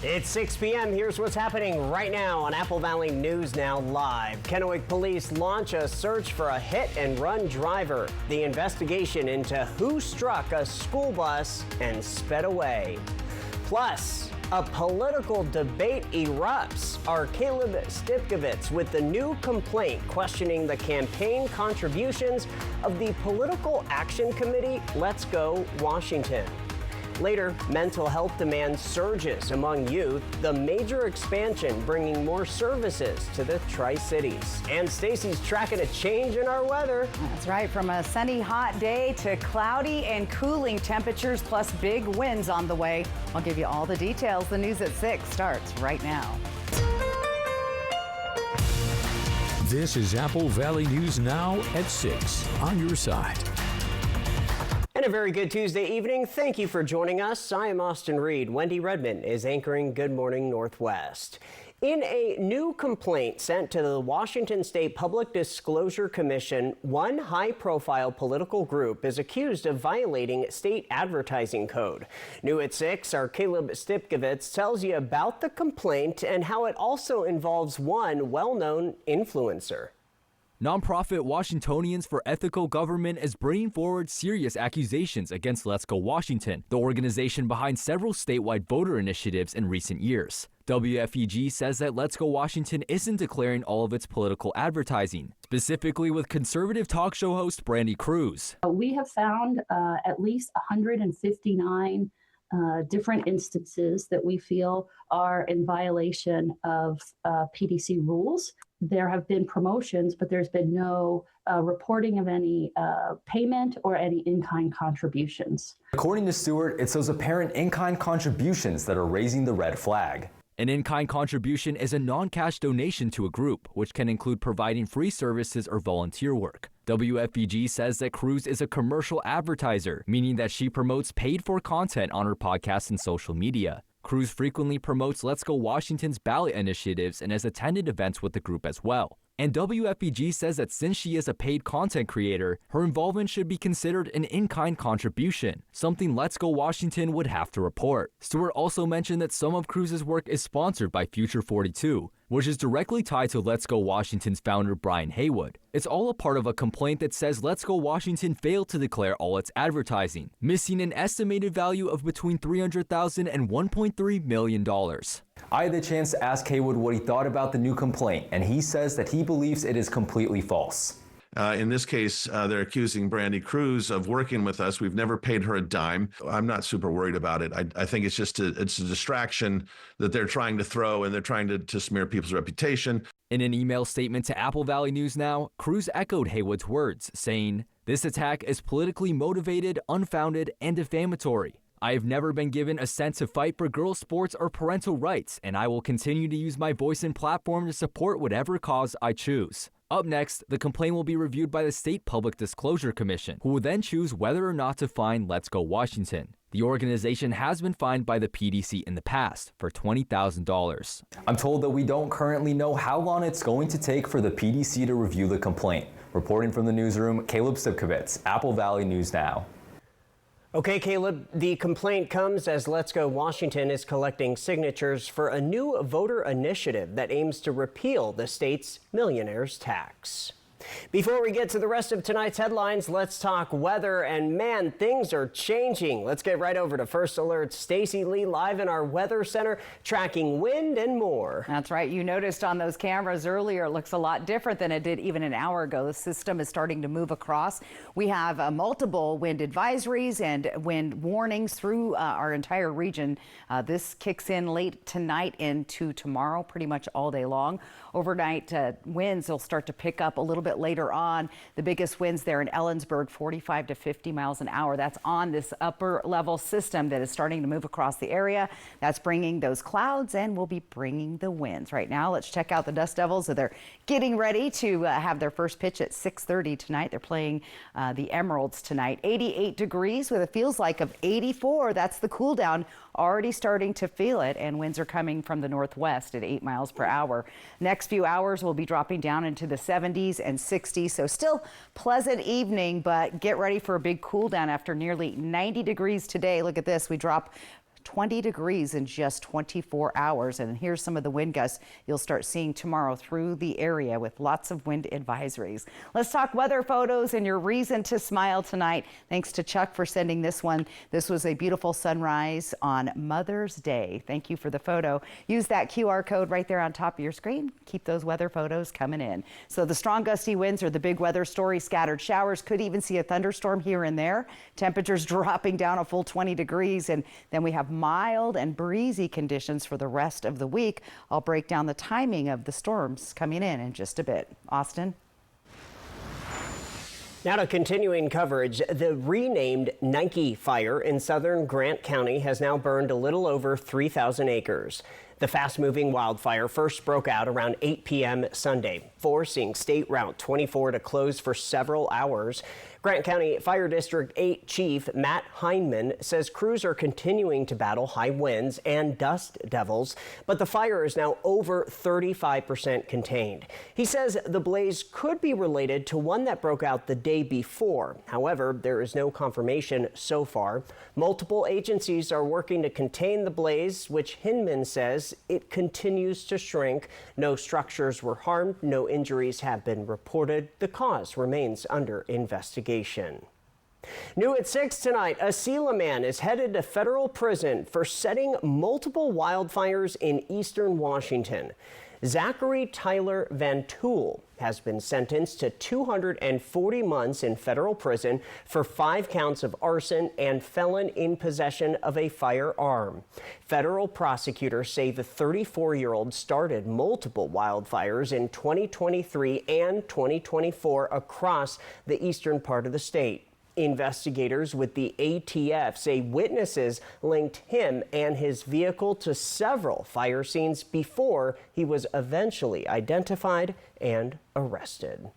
It's 6 p.m. Here's what's happening right now on Apple Valley News Now Live. Kennewick police launch a search for a hit-and-run driver. The investigation into who struck a school bus and sped away. Plus, a political debate erupts. Our Caleb Stipkovitz with the new complaint questioning the campaign contributions of the Political Action Committee, Let's Go Washington. Later, mental health demand surges among youth, the major expansion bringing more services to the Tri-Cities. And Stacy's tracking a change in our weather. That's right, from a sunny, hot day to cloudy and cooling temperatures, plus big winds on the way. I'll give you all the details. The news at 6 starts right now. This is Apple Valley News Now at 6 on your side. And a very good Tuesday evening. Thank you for joining us. I am Austin Reed. Wendy Redman is anchoring Good Morning Northwest. In a new complaint sent to the Washington State Public Disclosure Commission, one high-profile political group is accused of violating state advertising code. New at 6, our Caleb Stipkovitz tells you about the complaint and how it also involves one well-known influencer. Nonprofit Washingtonians for Ethical Government is bringing forward serious accusations against Let's Go Washington, the organization behind several statewide voter initiatives in recent years. WFEG says that Let's Go Washington isn't declaring all of its political advertising, specifically with conservative talk show host Brandy Cruz. We have found at least 159 different instances that we feel are in violation of PDC rules. There have been promotions, but there's been no reporting of any payment or any in-kind contributions. According to Stewart, it's those apparent in-kind contributions that are raising the red flag. An in-kind contribution is a non-cash donation to a group, which can include providing free services or volunteer work. WFEG says that Cruz is a commercial advertiser, meaning that she promotes paid-for content on her podcast and social media. Cruz frequently promotes Let's Go Washington's ballot initiatives and has attended events with the group as well. And WFEG says that since she is a paid content creator, her involvement should be considered an in-kind contribution, something Let's Go Washington would have to report. Stewart also mentioned that some of Cruz's work is sponsored by Future 42, which is directly tied to Let's Go Washington's founder Brian Haywood. It's all a part of a complaint that says Let's Go Washington failed to declare all its advertising, missing an estimated value of between $300,000 and $1.3 million. I had the chance to ask Haywood what he thought about the new complaint, and he says that he believes it is completely false. In this case, they're accusing Brandy Cruz of working with us. We've never paid her a dime. I'm not super worried about it. I think it's just it's a distraction that they're trying to throw, and they're trying to smear people's reputation. In an email statement to Apple Valley News Now, Cruz echoed Haywood's words, saying, "This attack is politically motivated, unfounded, and defamatory. I have never been given a cent to fight for girls' sports or parental rights, and I will continue to use my voice and platform to support whatever cause I choose." Up next, the complaint will be reviewed by the State Public Disclosure Commission, who will then choose whether or not to fine Let's Go Washington. The organization has been fined by the PDC in the past for $20,000. I'm told that we don't currently know how long it's going to take for the PDC to review the complaint. Reporting from the newsroom, Caleb Stipkovitz, Apple Valley News Now. Okay, Caleb, the complaint comes as Let's Go Washington is collecting signatures for a new voter initiative that aims to repeal the state's millionaire's tax. Before we get to the rest of tonight's headlines, let's talk weather. And man, things are changing. Let's get right over to First Alert's Stacy Lee live in our weather center, tracking wind and more. That's right. You noticed on those cameras earlier, it looks a lot different than it did even an hour ago. The system is starting to move across. We have multiple wind advisories and wind warnings through our entire region. This kicks in late tonight into tomorrow, pretty much all day long. Overnight winds will start to pick up a little bit later on. The biggest winds there in Ellensburg, 45 to 50 miles an hour. That's on this upper level system that is starting to move across the area. That's bringing those clouds and will be bringing the winds. Right now, let's check out the Dust Devils. So they're getting ready to have their first pitch at 6:30 tonight. They're playing the Emeralds tonight. 88 degrees with a feels like of 84. That's the cool down. Already starting to feel it, and winds are coming from the northwest at 8 miles per hour. Next few hours will be dropping down into the 70s and 60s, so still pleasant evening, but get ready for a big cool down after nearly 90 degrees today. Look at this, we drop 20 degrees in just 24 hours. And here's some of the wind gusts you'll start seeing tomorrow through the area with lots of wind advisories. Let's talk weather photos and your reason to smile tonight. Thanks to Chuck for sending this one. This was a beautiful sunrise on Mother's Day. Thank you for the photo. Use that QR code right there on top of your screen. Keep those weather photos coming in. So the strong gusty winds are the big weather story. Scattered showers, could even see a thunderstorm here and there. Temperatures dropping down a full 20 degrees. And then we have mild and breezy conditions for the rest of the week. I'll break down the timing of the storms coming in just a bit. Austin? Now to continuing coverage, the renamed Nike fire in southern Grant County has now burned a little over 3,000 acres. The fast-moving wildfire first broke out around 8 p.m. Sunday, forcing State Route 24 to close for several hours. Grant County Fire District 8 Chief Matt Heineman says crews are continuing to battle high winds and dust devils, but the fire is now over 35% contained. He says the blaze could be related to one that broke out the day before. However, there is no confirmation so far. Multiple agencies are working to contain the blaze, which Heineman says it continues to shrink. No structures were harmed. No injuries have been reported. The cause remains under investigation. New at 6 tonight, a Selah man is headed to federal prison for setting multiple wildfires in eastern Washington. Zachary Tyler Van Tool has been sentenced to 240 months in federal prison for 5 counts of arson and felon in possession of a firearm. Federal prosecutors say the 34-year-old started multiple wildfires in 2023 and 2024 across the eastern part of the state. Investigators with the ATF say witnesses linked him and his vehicle to several fire scenes before he was eventually identified and arrested.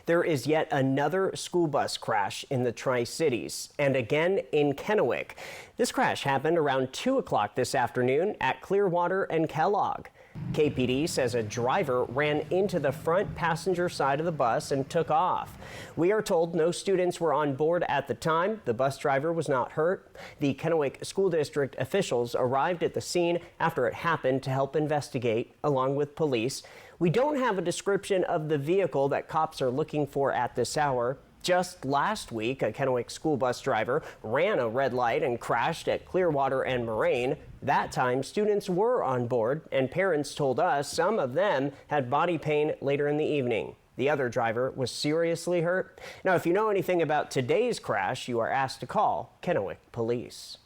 There is yet another school bus crash in the Tri-Cities, and again in Kennewick. This crash happened around 2 o'clock this afternoon at Clearwater and Kellogg. KPD says a driver ran into the front passenger side of the bus and took off. We are told no students were on board at the time. The bus driver was not hurt. The Kennewick School District officials arrived at the scene after it happened to help investigate, along with police. We don't have a description of the vehicle that cops are looking for at this hour. Just last week, a Kennewick school bus driver ran a red light and crashed at Clearwater and Moraine. That time, students were on board, and parents told us some of them had body pain later in the evening. The other driver was seriously hurt. Now, if you know anything about today's crash, you are asked to call Kennewick Police.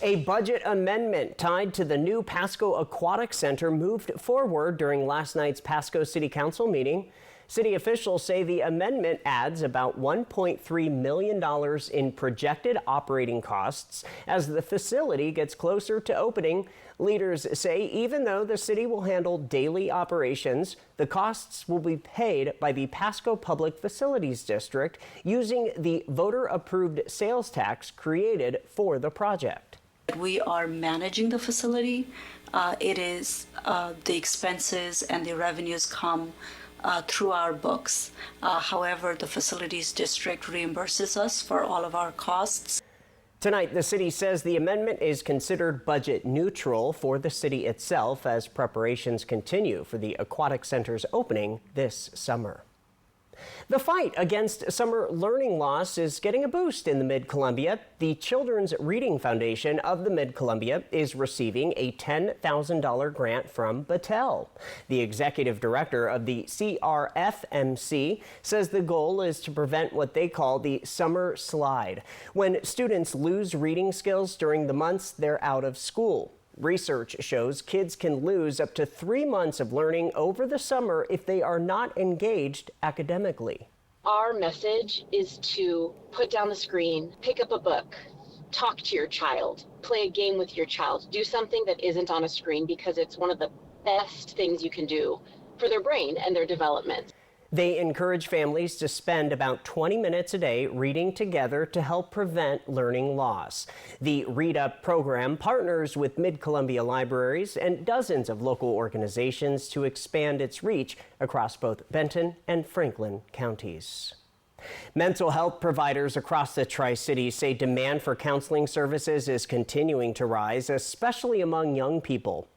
A budget amendment tied to the new Pasco Aquatic Center moved forward during last night's Pasco City Council meeting. City officials say the amendment adds about $1.3 million in projected operating costs as the facility gets closer to opening. Leaders say even though the city will handle daily operations, the costs will be paid by the Pasco Public Facilities District using the voter-approved sales tax created for the project. We are managing the facility. It is the expenses and the revenues come through our books. However, the facilities district reimburses us for all of our costs. Tonight, the city says the amendment is considered budget neutral for the city itself as preparations continue for the Aquatic Center's opening this summer. The fight against summer learning loss is getting a boost in the Mid-Columbia. The Children's Reading Foundation of the Mid-Columbia is receiving a $10,000 grant from Battelle. The executive director of the CRFMC says the goal is to prevent what they call the summer slide, when students lose reading skills during the months they're out of school. Research shows kids can lose up to 3 months of learning over the summer if they are not engaged academically. Our message is to put down the screen, pick up a book, talk to your child, play a game with your child, do something that isn't on a screen because it's one of the best things you can do for their brain and their development. They encourage families to spend about 20 minutes a day reading together to help prevent learning loss. The Read Up program partners with Mid-Columbia libraries and dozens of local organizations to expand its reach across both Benton and Franklin counties. Mental health providers across the Tri-Cities say demand for counseling services is continuing to rise, especially among young people.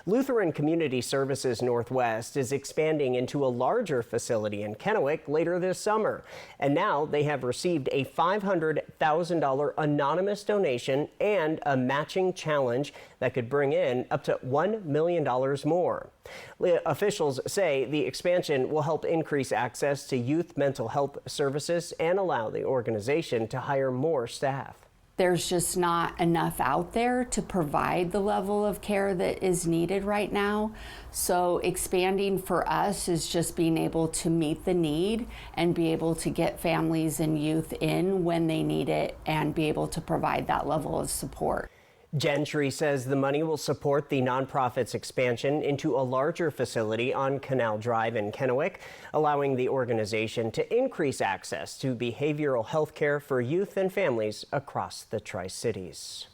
Lutheran Community Services Northwest is expanding into a larger facility in Kennewick later this summer. And now they have received a $500,000 anonymous donation and a matching challenge that could bring in up to $1 million more. Officials say the expansion will help increase access to youth mental health services and allow the organization to hire more staff. There's just not enough out there to provide the level of care that is needed right now. So expanding for us is just being able to meet the need and be able to get families and youth in when they need it and be able to provide that level of support. Gentry says the money will support the nonprofit's expansion into a larger facility on Canal Drive in Kennewick, allowing the organization to increase access to behavioral health care for youth and families across the Tri-Cities.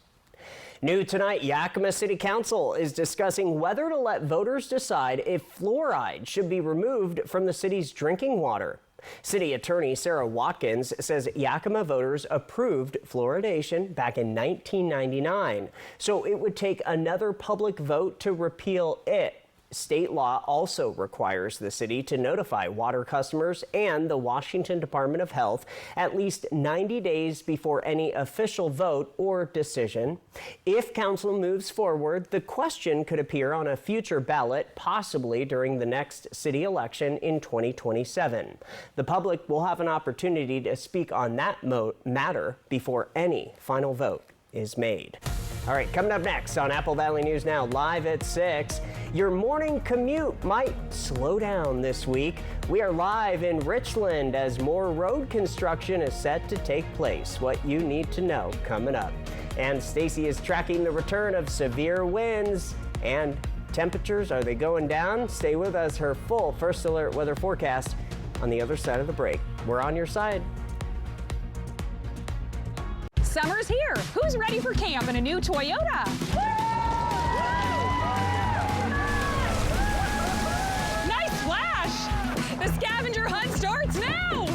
New tonight, Yakima City Council is discussing whether to let voters decide if fluoride should be removed from the city's drinking water. City Attorney Sarah Watkins says Yakima voters approved fluoridation back in 1999, so it would take another public vote to repeal it. State law also requires the city to notify water customers and the Washington Department of Health at least 90 days before any official vote or decision. If council moves forward, the question could appear on a future ballot, possibly during the next city election in 2027. The public will have an opportunity to speak on that matter before any final vote is made. All right, coming up next on Apple Valley News Now, live at 6, your morning commute might slow down this week. We are live in Richland as more road construction is set to take place. What you need to know coming up. And Stacy is tracking the return of severe winds and temperatures. Are they going down? Stay with us. Her full First Alert weather forecast on the other side of the break. We're on your side. Summer's here. Who's ready for camp in a new Toyota? Nice flash! The scavenger hunt starts now!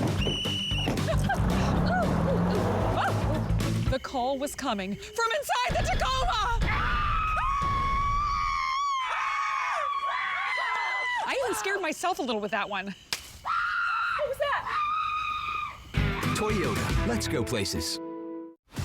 The call was coming from inside the Tacoma! I even scared myself a little with that one. What was that? Toyota, let's go places.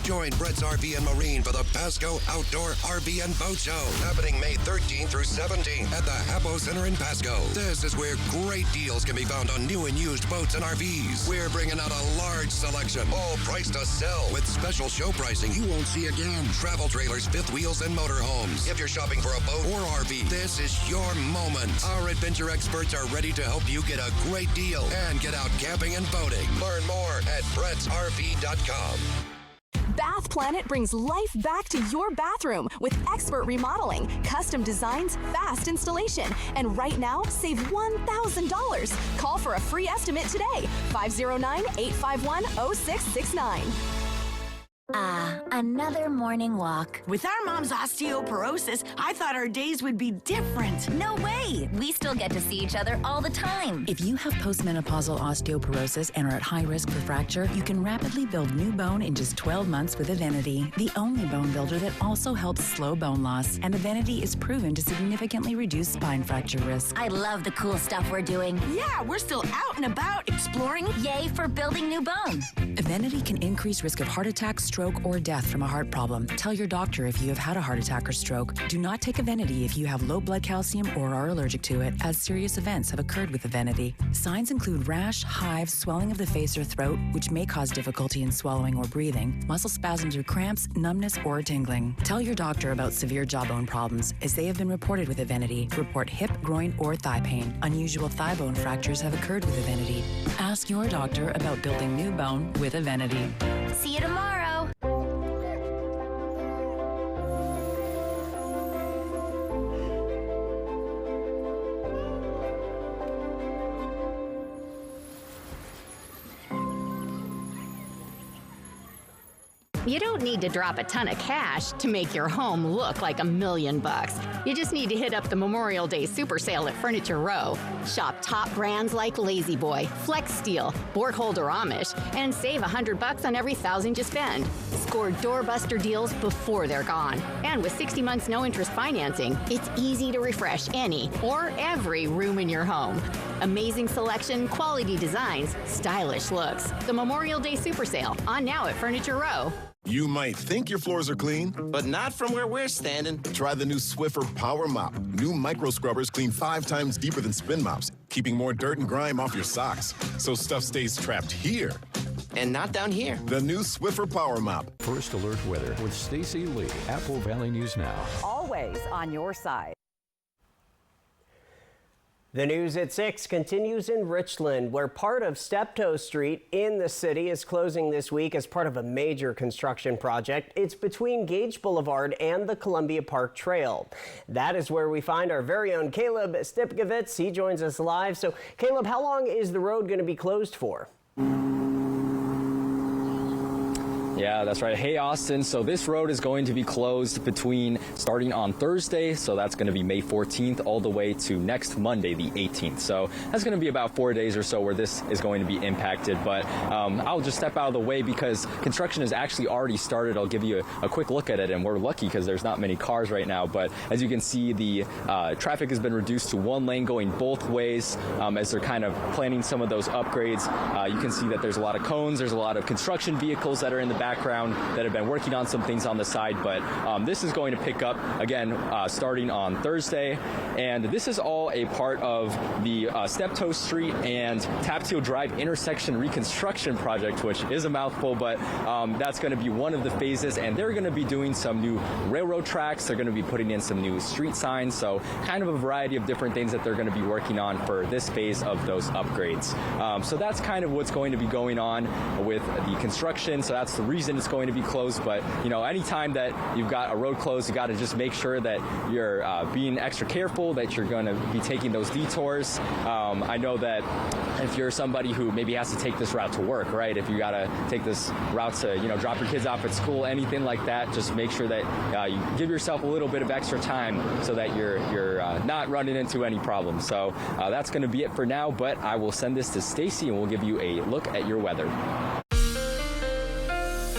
Join Brett's RV and Marine for the Pasco Outdoor RV and Boat Show, happening May 13th through 17th at the Hapo Center in Pasco. This is where great deals can be found on new and used boats and RVs. We're bringing out a large selection, all priced to sell, with special show pricing you won't see again. Travel trailers, fifth wheels, and motorhomes. If you're shopping for a boat or RV, this is your moment. Our adventure experts are ready to help you get a great deal and get out camping and boating. Learn more at BrettsRV.com. Bath Planet brings life back to your bathroom with expert remodeling, custom designs, fast installation, and right now, save $1,000. Call for a free estimate today, 509-851-0669. Another morning walk. With our mom's osteoporosis, I thought our days would be different. No way! We still get to see each other all the time. If you have postmenopausal osteoporosis and are at high risk for fracture, you can rapidly build new bone in just 12 months with Evenity, the only bone builder that also helps slow bone loss. And Evenity is proven to significantly reduce spine fracture risk. I love the cool stuff we're doing. Yeah, we're still out and about exploring. Yay for building new bone. Evenity can increase risk of heart attack, stroke, or death from a heart problem. Tell your doctor if you have had a heart attack or stroke. Do not take Evenity if you have low blood calcium or are allergic to it, as serious events have occurred with Evenity. Signs include rash, hives, swelling of the face or throat, which may cause difficulty in swallowing or breathing, muscle spasms or cramps, numbness, or tingling. Tell your doctor about severe jawbone problems, as they have been reported with Evenity. Report hip, groin, or thigh pain. Unusual thigh bone fractures have occurred with Evenity. Ask your doctor about building new bone with Evenity. See you tomorrow. You don't need to drop a ton of cash to make your home look like $1 million. You just need to hit up the Memorial Day Super Sale at Furniture Row. Shop top brands like Lazy Boy, Flex Steel, Bortholder Amish, and save $100 on every $1,000 you spend. Score doorbuster deals before they're gone. And with 60 months no interest financing, it's easy to refresh any or every room in your home. Amazing selection, quality designs, stylish looks. The Memorial Day Super Sale, on now at Furniture Row. You might think your floors are clean, but not from where we're standing. Try the new Swiffer Power Mop. New micro scrubbers clean 5 times deeper than spin mops, keeping more dirt and grime off your socks, so stuff stays trapped here. And not down here. The new Swiffer Power Mop. First Alert Weather with Stacy Lee, Apple Valley News Now. Always on your side. The news at 6 continues in Richland, where part of Steptoe Street in the city is closing this week as part of a major construction project. It's between Gage Boulevard and the Columbia Park Trail. That is where we find our very own Caleb Stipkovitz. He joins us live. So, Caleb, how long is the road going to be closed for? Yeah, that's right. Hey, Austin. So this road is going to be closed starting on Thursday. So that's going to be May 14th all the way to next Monday, the 18th. So that's going to be about 4 days or so where this is going to be impacted. But I'll just step out of the way because construction has actually already started. I'll give you a quick look at it. And we're lucky because there's not many cars right now. But as you can see, the traffic has been reduced to one lane going both ways as they're kind of planning some of those upgrades. You can see that there's a lot of cones. There's a lot of construction vehicles that are in the background that have been working on some things on the side, but this is going to pick up again starting on Thursday, and this is all a part of the Steptoe Street and Tapteel Drive intersection reconstruction project, which is a mouthful, but that's going to be one of the phases, and they're going to be doing some new railroad tracks. They're going to be putting in some new street signs, so kind of a variety of different things that they're going to be working on for this phase of those upgrades. So that's kind of what's going to be going on with the construction, so that's the reason it's going to be closed. But you know, anytime that you've got a road closed, you got to just make sure that you're being extra careful, that you're going to be taking those detours. I know that if you're somebody who maybe has to take this route to work, right? If you got to take this route to, you know, drop your kids off at school, anything like that, just make sure that you give yourself a little bit of extra time so that you're not running into any problems. So that's going to be it for now, but I will send this to Stacy and we'll give you a look at your weather.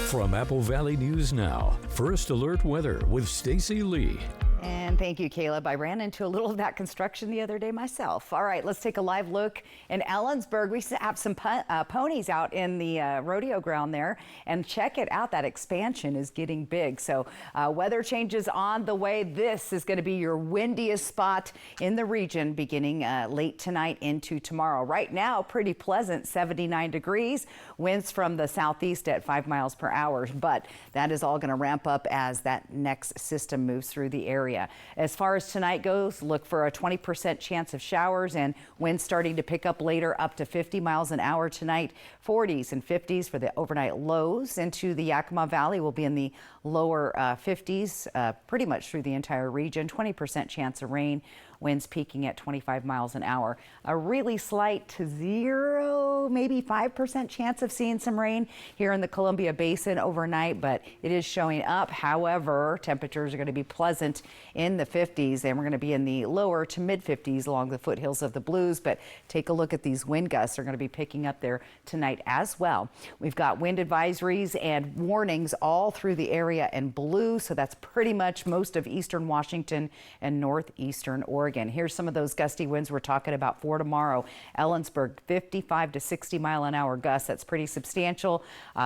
From Apple Valley News Now, First Alert Weather with Stacy Lee. And thank you, Caleb. I ran into a little of that construction the other day myself. All right, let's take a live look in Ellensburg. We have some ponies out in the rodeo ground there, and check it out. That expansion is getting big. So weather changes on the way. This is going to be your windiest spot in the region beginning late tonight into tomorrow. Right now, pretty pleasant, 79 degrees. Winds from the southeast at 5 miles per hour, but that is all going to ramp up as that next system moves through the area. As far as tonight goes, look for a 20% chance of showers and winds starting to pick up later, up to 50 miles an hour tonight. 40s and 50s for the overnight lows. Into the Yakima Valley will be in the lower 50s pretty much through the entire region. 20% chance of rain. Winds peaking at 25 miles an hour. A really slight to 0, maybe 5% chance of seeing some rain here in the Columbia Basin overnight, but it is showing up. However, temperatures are going to be pleasant in the 50s, and we're going to be in the lower to mid 50s along the foothills of the Blues. But take a look at these wind gusts. They're going to be picking up there tonight as well. We've got wind advisories and warnings all through the area in blue, so that's pretty much most of eastern Washington and northeastern Oregon. Here's some of those gusty winds we're talking about for tomorrow. Ellensburg, 55 to 60 mile an hour gusts. That's pretty substantial.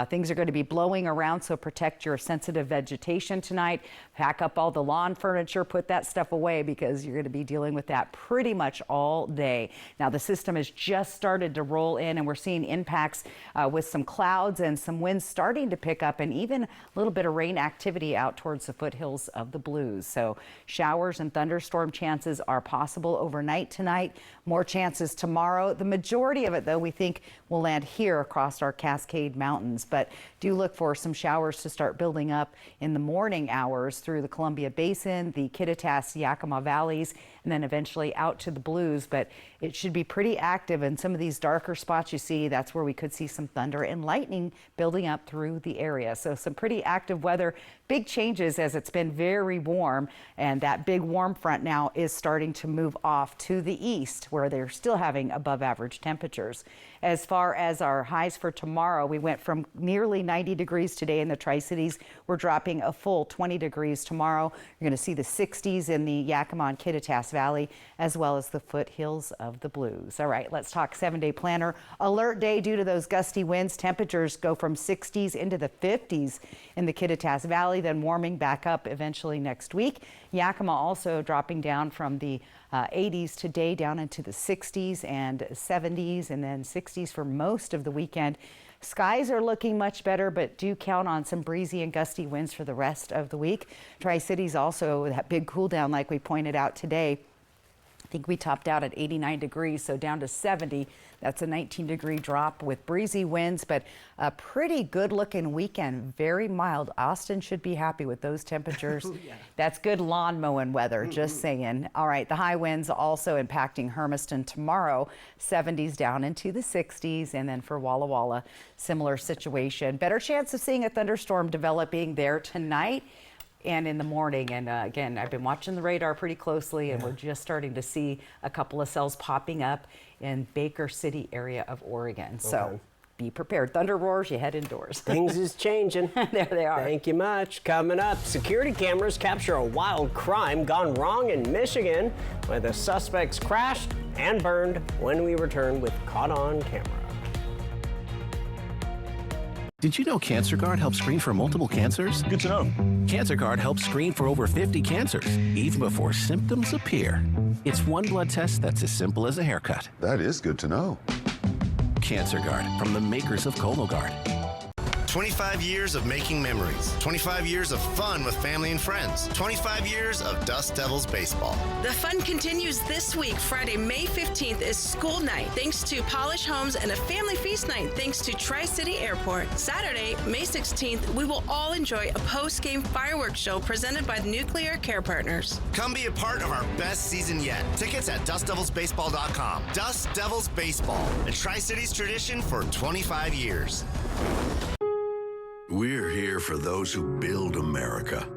Things are going to be blowing around, so protect your sensitive vegetation tonight. Pack up all the lawn furniture, put that stuff away because you're going to be dealing with that pretty much all day. Now, the system has just started to roll in, and we're seeing impacts with some clouds and some winds starting to pick up, and even a little bit of rain activity out towards the foothills of the Blues. So showers and thunderstorm chances are possible overnight tonight. More chances tomorrow. The majority of it, though, we think week will land here across our Cascade Mountains. But do look for some showers to start building up in the morning hours through the Columbia Basin, the Kittitas, Yakima valleys, and then eventually out to the Blues. But it should be pretty active, and some of these darker spots you see, that's where we could see some thunder and lightning building up through the area. So some pretty active weather. Big changes as it's been very warm, and that big warm front now is starting to move off to the east, where they're still having above average temperatures. As far as our highs for tomorrow, we went from nearly 90 degrees today in the Tri-Cities. We're dropping a full 20 degrees tomorrow. You're going to see the 60s in the Yakima and Kittitas Valley, as well as the foothills of the Blues. All right, let's talk 7-day planner. Alert day due to those gusty winds. Temperatures go from 60s into the 50s in the Kittitas Valley, then warming back up eventually next week. Yakima also dropping down from the 80s today down into the 60s and 70s, and then 60s for most of the weekend. Skies are looking much better, but do count on some breezy and gusty winds for the rest of the week. Tri-Cities also that big cool down like we pointed out today. I think we topped out at 89 degrees, so down to 70. That's a 19-degree drop with breezy winds, but a pretty good-looking weekend. Very mild. Austin should be happy with those temperatures. Yeah. That's good lawn mowing weather, just saying. All right, the high winds also impacting Hermiston tomorrow. 70s down into the 60s, and then for Walla Walla, similar situation. Better chance of seeing a thunderstorm developing there tonight and in the morning. And again, I've been watching the radar pretty closely, and we're just starting to see a couple of cells popping up in Baker City area of Oregon. So be prepared. Thunder roars, you head indoors. Things is changing. There they are. Thank you much. Coming up, security cameras capture a wild crime gone wrong in Michigan, where the suspects crashed and burned. When we return with Caught on Camera. Did you know CancerGuard helps screen for multiple cancers? Good to know. CancerGuard helps screen for over 50 cancers, even before symptoms appear. It's one blood test that's as simple as a haircut. That is good to know. CancerGuard, from the makers of Cologuard. 25 years of making memories. 25 years of fun with family and friends. 25 years of Dust Devils baseball. The fun continues this week. Friday, May 15th is school night, thanks to Polish Homes, and a family feast night, thanks to Tri-City Airport. Saturday, May 16th, we will all enjoy a post-game fireworks show presented by the Nuclear Care Partners. Come be a part of our best season yet. Tickets at DustDevilsBaseball.com. Dust Devils Baseball, a Tri-Cities tradition for 25 years. We're here for those who build America.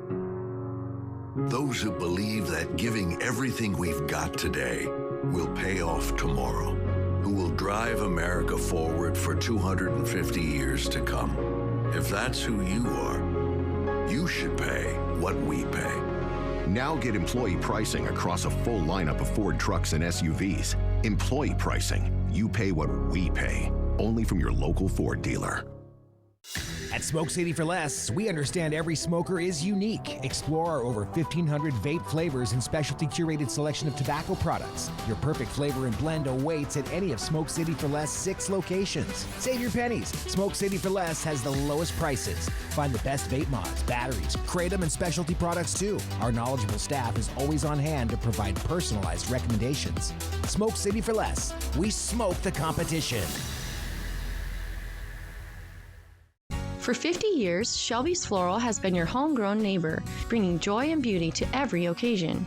Those who believe that giving everything we've got today will pay off tomorrow. Who will drive America forward for 250 years to come. If that's who you are, you should pay what we pay. Now get employee pricing across a full lineup of Ford trucks and SUVs. Employee pricing. You pay what we pay. Only from your local Ford dealer. At Smoke City for Less, we understand every smoker is unique. Explore our over 1,500 vape flavors and specialty curated selection of tobacco products. Your perfect flavor and blend awaits at any of Smoke City for Less 6 locations. Save your pennies. Smoke City for Less has the lowest prices. Find the best vape mods, batteries, kratom, and specialty products too. Our knowledgeable staff is always on hand to provide personalized recommendations. Smoke City for Less. We smoke the competition. For 50 years, Shelby's Floral has been your homegrown neighbor, bringing joy and beauty to every occasion.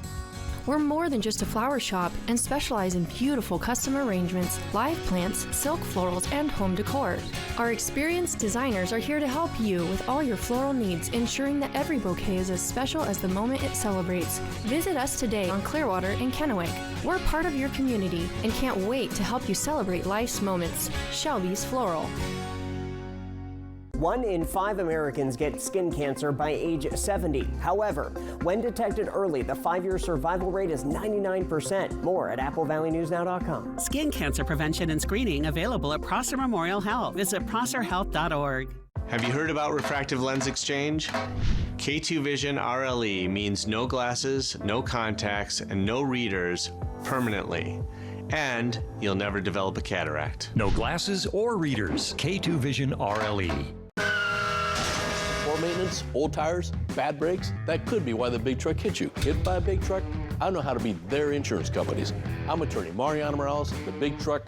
We're more than just a flower shop and specialize in beautiful custom arrangements, live plants, silk florals, and home decor. Our experienced designers are here to help you with all your floral needs, ensuring that every bouquet is as special as the moment it celebrates. Visit us today on Clearwater in Kennewick. We're part of your community and can't wait to help you celebrate life's moments. Shelby's Floral. 1 in 5 Americans get skin cancer by age 70. However, when detected early, the 5-year survival rate is 99%. More at AppleValleyNewsNow.com. Skin cancer prevention and screening available at Prosser Memorial Health. Visit prosserhealth.org. Have you heard about refractive lens exchange? K2 Vision RLE means no glasses, no contacts, and no readers permanently. And you'll never develop a cataract. No glasses or readers. K2 Vision RLE. Poor maintenance, old tires, bad brakes, that could be why the big truck hit you. Hit by a big truck? I know how to be their insurance companies. I'm attorney Mariano Morales, the big truck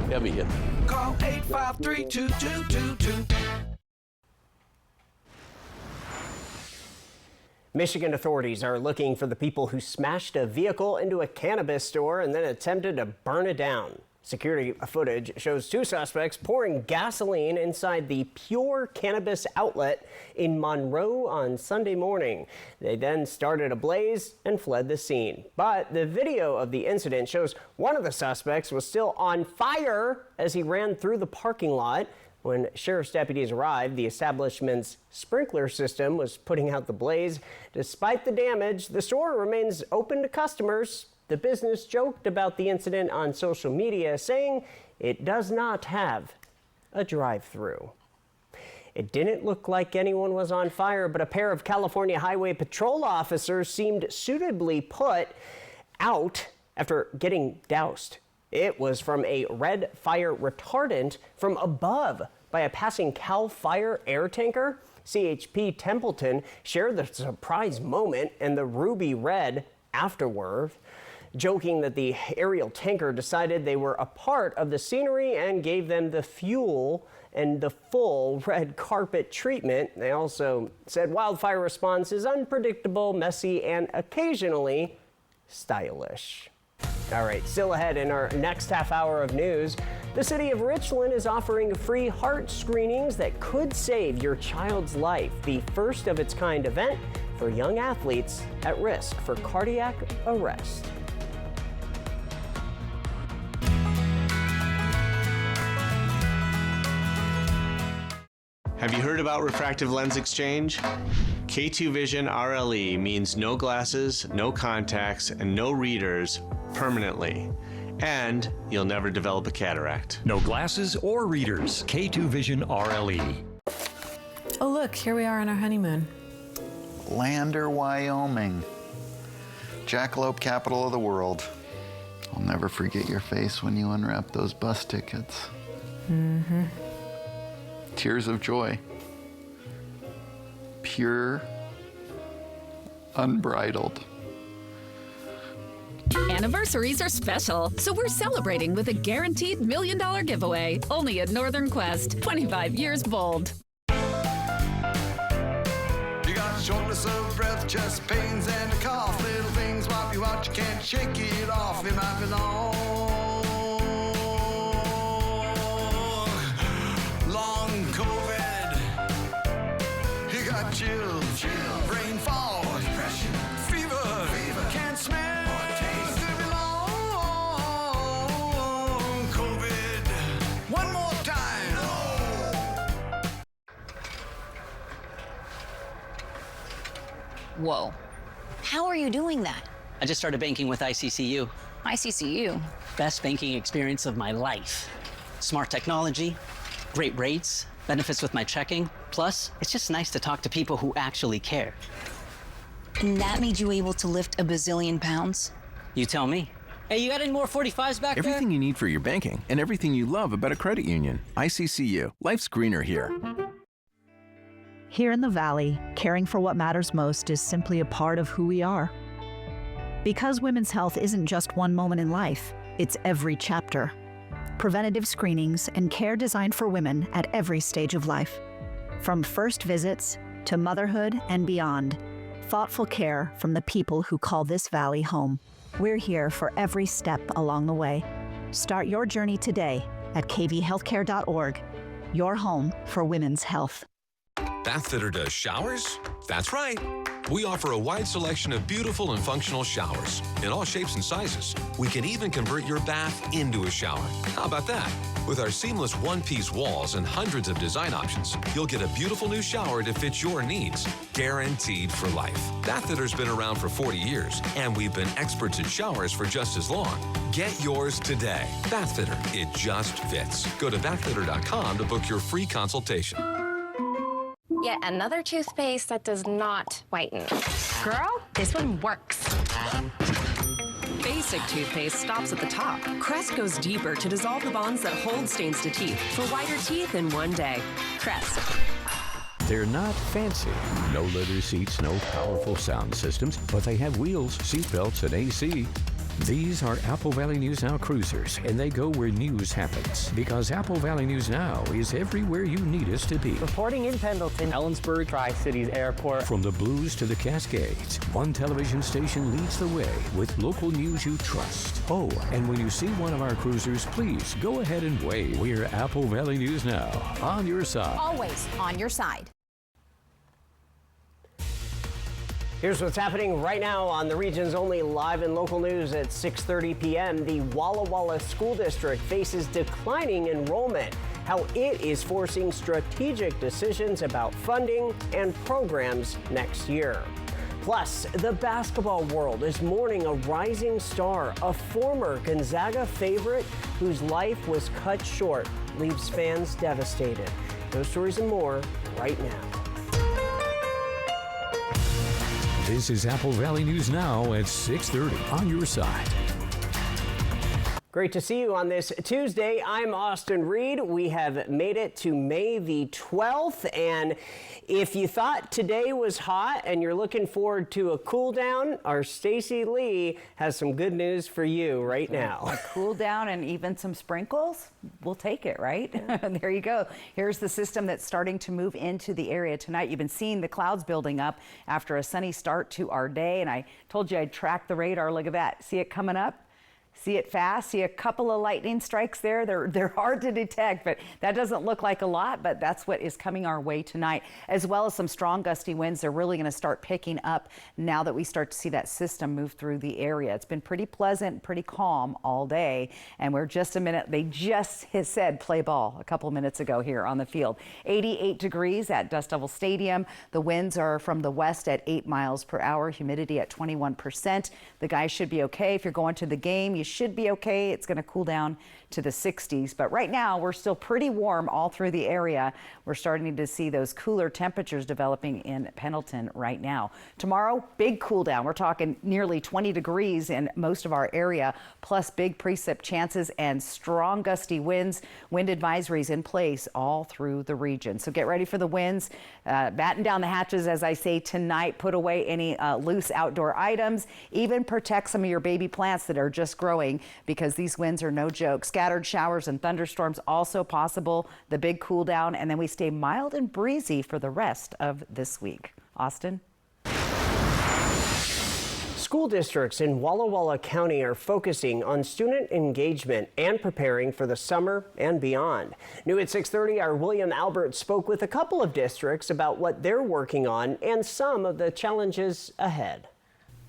heavy hitter. Call 853-2222. Michigan authorities are looking for the people who smashed a vehicle into a cannabis store and then attempted to burn it down. Security footage shows two suspects pouring gasoline inside the Pure Cannabis outlet in Monroe on Sunday morning. They then started a blaze and fled the scene. But the video of the incident shows one of the suspects was still on fire as he ran through the parking lot. When sheriff's deputies arrived, the establishment's sprinkler system was putting out the blaze. Despite the damage, the store remains open to customers. The business joked about the incident on social media, saying it does not have a drive-through. It didn't look like anyone was on fire, but a pair of California Highway Patrol officers seemed suitably put out after getting doused. It was from a red fire retardant from above by a passing CAL FIRE air tanker. CHP Templeton shared the surprise moment and the ruby red afterward, joking that the aerial tanker decided they were a part of the scenery and gave them the fuel and the full red carpet treatment. They also said wildfire response is unpredictable, messy, and occasionally stylish. All right, still ahead in our next half hour of news, the city of Richland is offering free heart screenings that could save your child's life. The first of its kind event for young athletes at risk for cardiac arrest. Have you heard about refractive lens exchange? K2 Vision RLE means no glasses, no contacts, and no readers permanently. And you'll never develop a cataract. No glasses or readers. K2 Vision RLE. Oh, look, here we are on our honeymoon. Lander, Wyoming. Jackalope, capital of the world. I'll never forget your face when you unwrapped those bus tickets. Mm-hmm. Tears of joy. Pure, unbridled. Anniversaries are special, so we're celebrating with a guaranteed $1 million giveaway. Only at Northern Quest. 25 years bold. You got shortness of breath, chest pains, and a cough. Little things wipe you out, you can't shake it off. It might be long COVID. You got chills, brain fog, depression, fever, can't smell, taste. Could be long COVID. One more time. Whoa. How are you doing that? I just started banking with ICCU. ICCU? Best banking experience of my life. Smart technology, great rates, benefits with my checking. Plus, it's just nice to talk to people who actually care. And that made you able to lift a bazillion pounds? You tell me. Hey, you got any more 45s back there? Everything you need for your banking and everything you love about a credit union. ICCU. Life's greener here. Here in the Valley, caring for what matters most is simply a part of who we are. Because women's health isn't just one moment in life, it's every chapter. Preventative screenings and care designed for women at every stage of life. From first visits to motherhood and beyond, thoughtful care from the people who call this valley home. We're here for every step along the way. Start your journey today at kvhealthcare.org, your home for women's health. Bathfitter does showers? That's right. We offer a wide selection of beautiful and functional showers in all shapes and sizes. We can even convert your bath into a shower. How about that? With our seamless one-piece walls and hundreds of design options, you'll get a beautiful new shower to fit your needs, guaranteed for life. Bathfitter's been around for 40 years, and we've been experts at showers for just as long. Get yours today. Bathfitter, it just fits. Go to bathfitter.com to book your free consultation. Yet another toothpaste that does not whiten. Girl, this one works. Basic toothpaste stops at the top. Crest goes deeper to dissolve the bonds that hold stains to teeth for whiter teeth in one day. Crest. They're not fancy. No leather seats, no powerful sound systems, but they have wheels, seat belts, and AC. These are Apple Valley News Now cruisers, and they go where news happens. Because Apple Valley News Now is everywhere you need us to be. Reporting in Pendleton, Ellensburg, Tri-Cities Airport. From the Blues to the Cascades, one television station leads the way with local news you trust. Oh, and when you see one of our cruisers, please go ahead and wave. We're Apple Valley News Now, on your side. Always on your side. Here's what's happening right now on the region's only live and local news at 6:30 p.m. The Walla Walla School District faces declining enrollment. How it is forcing strategic decisions about funding and programs next year. Plus, the basketball world is mourning a rising star, a former Gonzaga favorite whose life was cut short, leaves fans devastated. Those stories and more right now. This is Apple Valley News Now at 6:30 on your side. Great to see you on this Tuesday. I'm Austin Reed. We have made it to May the 12th, and if you thought today was hot and you're looking forward to a cool down, our Stacy Lee has some good news for you right now. A cool down and even some sprinkles, we'll take it, right? Yeah. There you go. Here's the system that's starting to move into the area tonight. You've been seeing the clouds building up after a sunny start to our day, and I told you I'd track the radar. Look at that. See it coming up? See it fast, see a couple of lightning strikes there. They're hard to detect, but that doesn't look like a lot, but that's what is coming our way tonight, as well as some strong gusty winds. They're really gonna start picking up now that we start to see that system move through the area. It's been pretty pleasant, pretty calm all day, and we're just a minute, they just said play ball a couple minutes ago here on the field. 88 degrees at Dust Devil Stadium. The winds are from the west at 8 miles per hour, humidity at 21%. The guys should be okay. If you're going to the game, you should be okay. It's going to cool down to the 60s, but right now we're still pretty warm all through the area. We're starting to see those cooler temperatures developing in Pendleton right now. Tomorrow, big cool down. We're talking nearly 20 degrees in most of our area, plus big precip chances and strong gusty winds. Wind advisories in place all through the region. So get ready for the winds. Batten down the hatches, as I say tonight. Put away any loose outdoor items. Even protect some of your baby plants that are just growing, because these winds are no joke. Scattered showers and thunderstorms also possible. The big cool down, and then we stay mild and breezy for the rest of this week. Austin? School districts in Walla Walla County are focusing on student engagement and preparing for the summer and beyond. New at 6:30, our William Albert spoke with a couple of districts about what they're working on and some of the challenges ahead.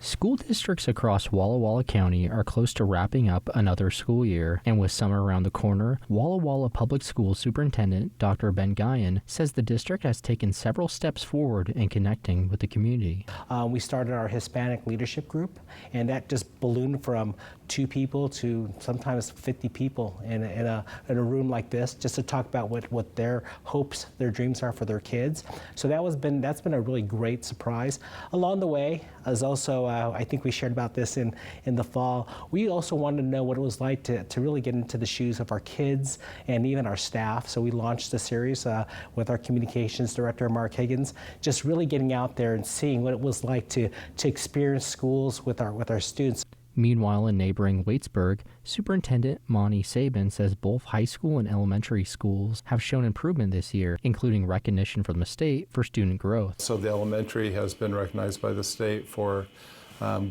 School districts across Walla Walla County are close to wrapping up another school year, and with summer around the corner, Walla Walla Public Schools Superintendent Dr. Ben Guyan says the district has taken several steps forward in connecting with the community. We started our Hispanic leadership group, and that just ballooned from 2 people to sometimes 50 people in a room like this, just to talk about what their hopes, their dreams are for their kids. So that's been a really great surprise. Along the way, as also I think we shared about this in the fall, we also wanted to know what it was like to really get into the shoes of our kids and even our staff. So we launched a series with our communications director, Mark Higgins, just really getting out there and seeing what it was like to experience schools with our students. Meanwhile, in neighboring Waitsburg, Superintendent Monty Sabin says both high school and elementary schools have shown improvement this year, including recognition from the state for student growth. So the elementary has been recognized by the state for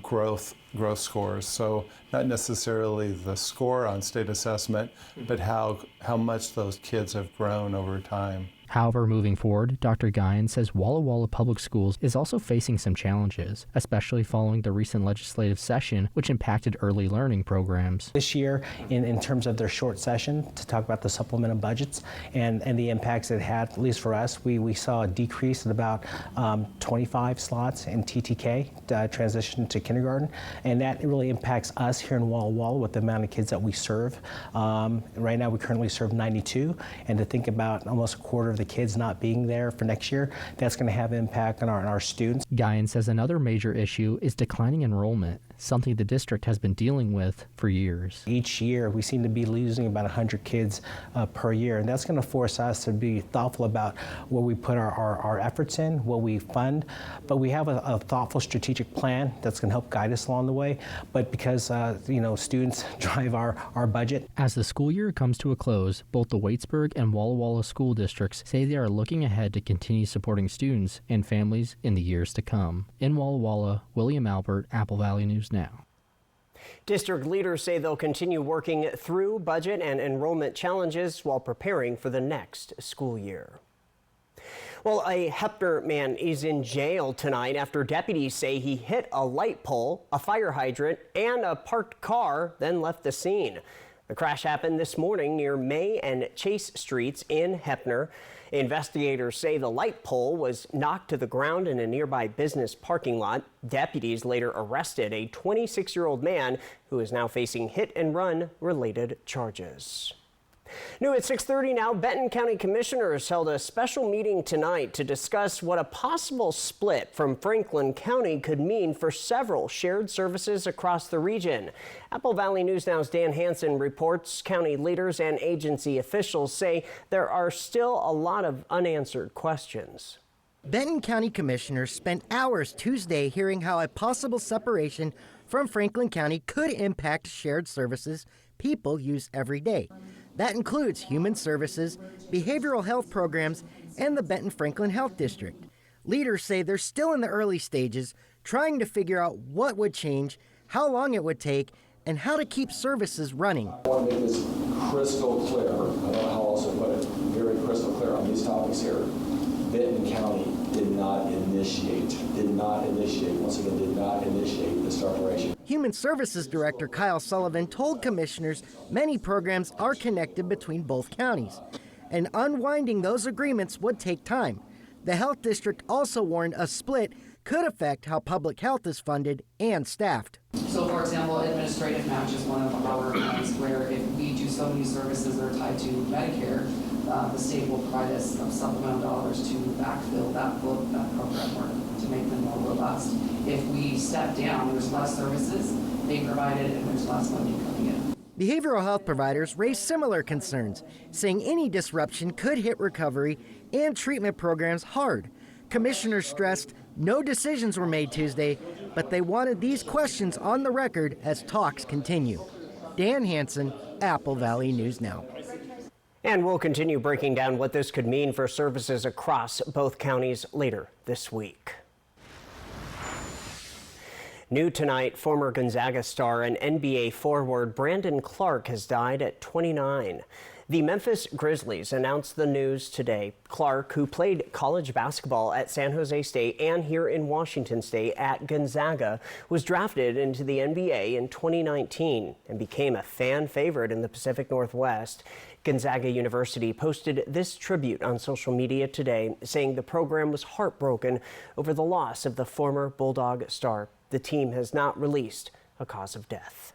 growth scores. So not necessarily the score on state assessment, but how much those kids have grown over time. However, moving forward, Dr. Guyan says Walla Walla Public Schools is also facing some challenges, especially following the recent legislative session, which impacted early learning programs. This year, in terms of their short session, to talk about the supplemental budgets and the impacts it had, at least for us, we saw a decrease in about 25 slots in TTK, transition to kindergarten, and that really impacts us here in Walla Walla with the amount of kids that we serve. Right now, we currently serve 92, and to think about almost a quarter of the kids not being there for next year, that's going to have impact on our students. Guyan says another major issue is declining enrollment, something the district has been dealing with for years. Each year, we seem to be losing about 100 kids per year, and that's going to force us to be thoughtful about where we put our efforts in, what we fund. But we have a thoughtful strategic plan that's going to help guide us along the way. But because students drive our budget. As the school year comes to a close, both the Waitsburg and Walla Walla school districts say they are looking ahead to continue supporting students and families in the years to come. In Walla Walla, William Albert, Apple Valley News Now. District leaders say they'll continue working through budget and enrollment challenges while preparing for the next school year. Well, a Heppner man is in jail tonight after deputies say he hit a light pole, a fire hydrant, and a parked car, then left the scene. The crash happened this morning near May and Chase Streets in Heppner. Investigators say the light pole was knocked to the ground in a nearby business parking lot. Deputies later arrested a 26-year-old man who is now facing hit-and-run related charges. New at 6:30 now, Benton County Commissioners held a special meeting tonight to discuss what a possible split from Franklin County could mean for several shared services across the region. Apple Valley News Now's Dan Hansen reports county leaders and agency officials say there are still a lot of unanswered questions. Benton County Commissioners spent hours Tuesday hearing how a possible separation from Franklin County could impact shared services people use every day. That includes human services, behavioral health programs, and the Benton-Franklin Health District. Leaders say they're still in the early stages, trying to figure out what would change, how long it would take, and how to keep services running. I want to make this crystal clear, I don't know how else to put it, very crystal clear on these topics here. Benton County did not initiate the separation. Human Services Director Kyle Sullivan told commissioners many programs are connected between both counties, and unwinding those agreements would take time. The health district also warned a split could affect how public health is funded and staffed. So, for example, administrative match is one of our ones where if we do so many services that are tied to Medicare, the state will provide us some supplemental dollars to backfill that program work to make them more robust. If we step down, there's less services being provided and there's less money coming in. Behavioral health providers raise similar concerns, saying any disruption could hit recovery and treatment programs hard. Commissioners stressed no decisions were made Tuesday, but they wanted these questions on the record as talks continue. Dan Hansen, Apple Valley News Now. And we'll continue breaking down what this could mean for services across both counties later this week. New tonight, former Gonzaga star and NBA forward Brandon Clarke has died at 29. The Memphis Grizzlies announced the news today. Clarke, who played college basketball at San Jose State and here in Washington State at Gonzaga, was drafted into the NBA in 2019 and became a fan favorite in the Pacific Northwest. Gonzaga University posted this tribute on social media today, saying the program was heartbroken over the loss of the former Bulldog star. The team has not released a cause of death.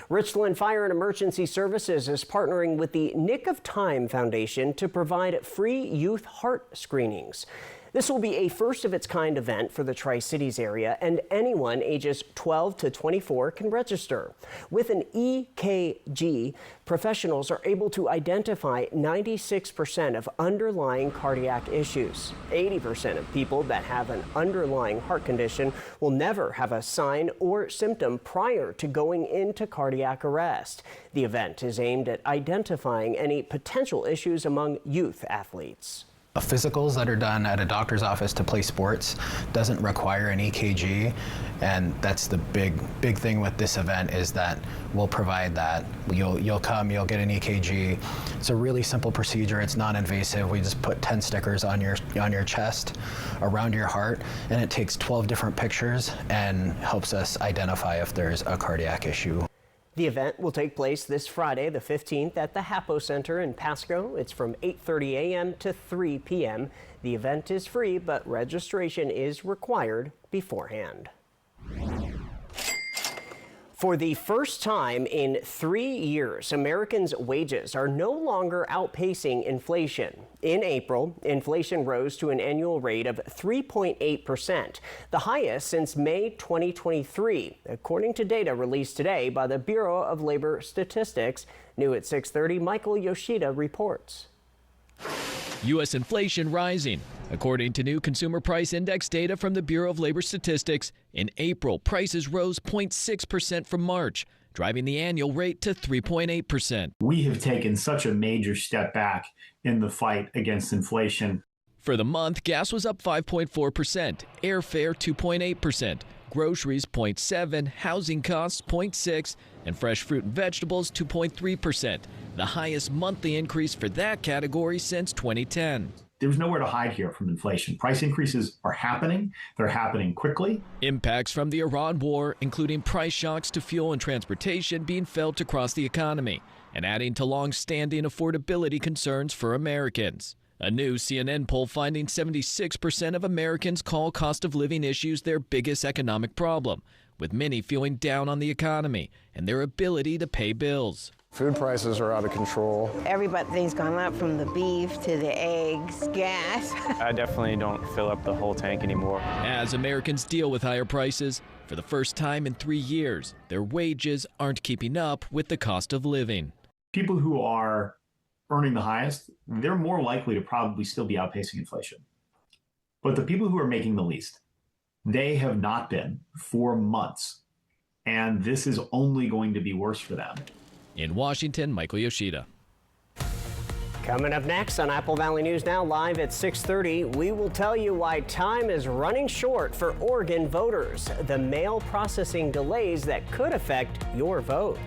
Richland Fire and Emergency Services is partnering with the Nick of Time Foundation to provide free youth heart screenings. This will be a first-of-its-kind event for the Tri-Cities area, and anyone ages 12 to 24 can register. With an EKG, professionals are able to identify 96% of underlying cardiac issues. 80% of people that have an underlying heart condition will never have a sign or symptom prior to going into cardiac arrest. The event is aimed at identifying any potential issues among youth athletes. Physicals that are done at a doctor's office to play sports doesn't require an EKG, and that's the big thing with this event is that we'll provide that. You'll come, you'll get an EKG. It's a really simple procedure. It's non-invasive. We just put 10 stickers on your chest, around your heart, and it takes 12 different pictures and helps us identify if there's a cardiac issue. The event will take place this Friday, the 15th, at the Hapo Center in Pasco. It's from 8:30 a.m. to 3 p.m. The event is free, but registration is required beforehand. For the first time in 3 years, Americans' wages are no longer outpacing inflation. In April, inflation rose to an annual rate of 3.8%, the highest since May 2023, according to data released today by the Bureau of Labor Statistics. New at 6:30, Michael Yoshida reports. U.S. inflation rising. According to new Consumer Price Index data from the Bureau of Labor Statistics, in April, prices rose 0.6% from March, driving the annual rate to 3.8%. We have taken such a major step back in the fight against inflation. For the month, gas was up 5.4%, airfare 2.8%, groceries 0.7%, housing costs 0.6%, and fresh fruit and vegetables 2.3%, the highest monthly increase for that category since 2010. There's nowhere to hide here from inflation. Price increases are happening. They're happening quickly. Impacts from the Iran war, including price shocks to fuel and transportation, being felt across the economy and adding to long-standing affordability concerns for Americans. A new CNN poll finding 76% of Americans call cost of living issues their biggest economic problem, with many feeling down on the economy and their ability to pay bills. Food prices are out of control. Everything's gone up, from the beef to the eggs, gas. I definitely don't fill up the whole tank anymore. As Americans deal with higher prices, for the first time in 3 years, their wages aren't keeping up with the cost of living. People who are earning the highest, they're more likely to probably still be outpacing inflation. But the people who are making the least, they have not been for months. And this is only going to be worse for them. In Washington, Michael Yoshida. Coming up next on Apple Valley News Now, live at 6:30, we will tell you why time is running short for Oregon voters, the mail processing delays that could affect your vote.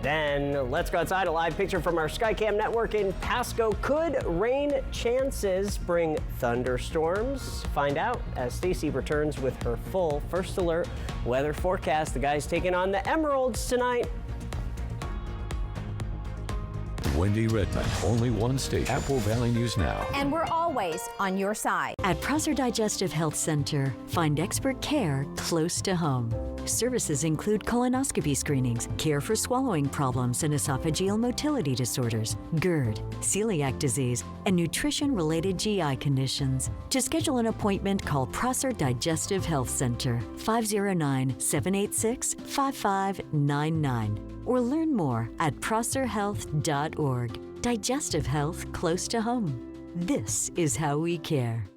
Then let's go outside. A live picture from our Skycam network in Pasco. Could rain chances bring thunderstorms? Find out as Stacy returns with her full First Alert weather forecast. The guys taking on the Emeralds tonight. Wendy Redmond, only one station, Apple Valley News Now. And we're always on your side. At Prosser Digestive Health Center, find expert care close to home. Services include colonoscopy screenings, care for swallowing problems and esophageal motility disorders, GERD, celiac disease, and nutrition-related GI conditions. To schedule an appointment, call Prosser Digestive Health Center, 509-786-5599, or learn more at prosserhealth.org. Digestive health close to home. This is how we care.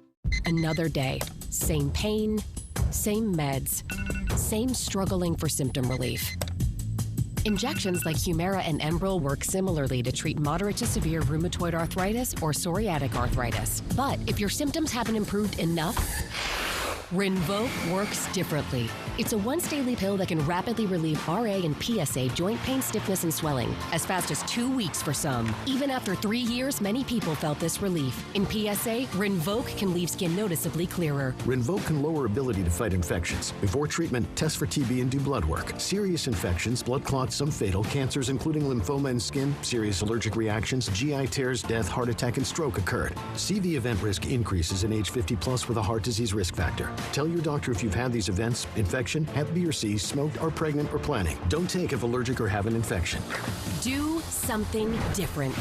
Another day. Same pain, same meds, same struggling for symptom relief. Injections like Humira and Enbrel work similarly to treat moderate to severe rheumatoid arthritis or psoriatic arthritis. But if your symptoms haven't improved enough, Rinvoq works differently. It's a once-daily pill that can rapidly relieve RA and PSA joint pain, stiffness, and swelling as fast as 2 weeks for some. Even after 3 years, many people felt this relief. In PSA, Rinvoq can leave skin noticeably clearer. Rinvoq can lower ability to fight infections. Before treatment, test for TB and do blood work. Serious infections, blood clots, some fatal, cancers including lymphoma and skin, serious allergic reactions, GI tears, death, heart attack, and stroke occurred. See the event risk increases in age 50 plus with a heart disease risk factor. Tell your doctor if you've had these events, infection, Hep B or C, smoked, are pregnant or planning. Don't take if allergic or have an infection. Do something different.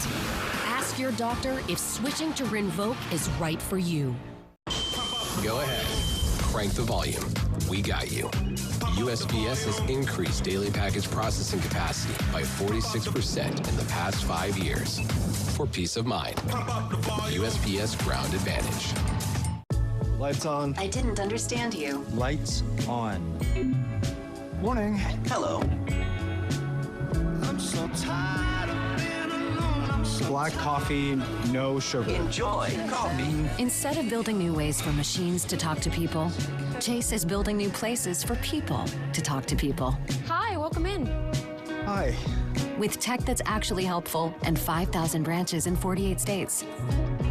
Ask your doctor if switching to Rinvoq is right for you. Go ahead. Crank the volume. We got you. USPS has increased daily package processing capacity by 46% in the past 5 years. For peace of mind. USPS Ground Advantage. Lights on. I didn't understand you. Lights on. Morning. Hello. I'm so tired of being alone. Black coffee, no sugar. Enjoy coffee. Instead of building new ways for machines to talk to people, Chase is building new places for people to talk to people. Hi, welcome in. Hi. With tech that's actually helpful and 5,000 branches in 48 states.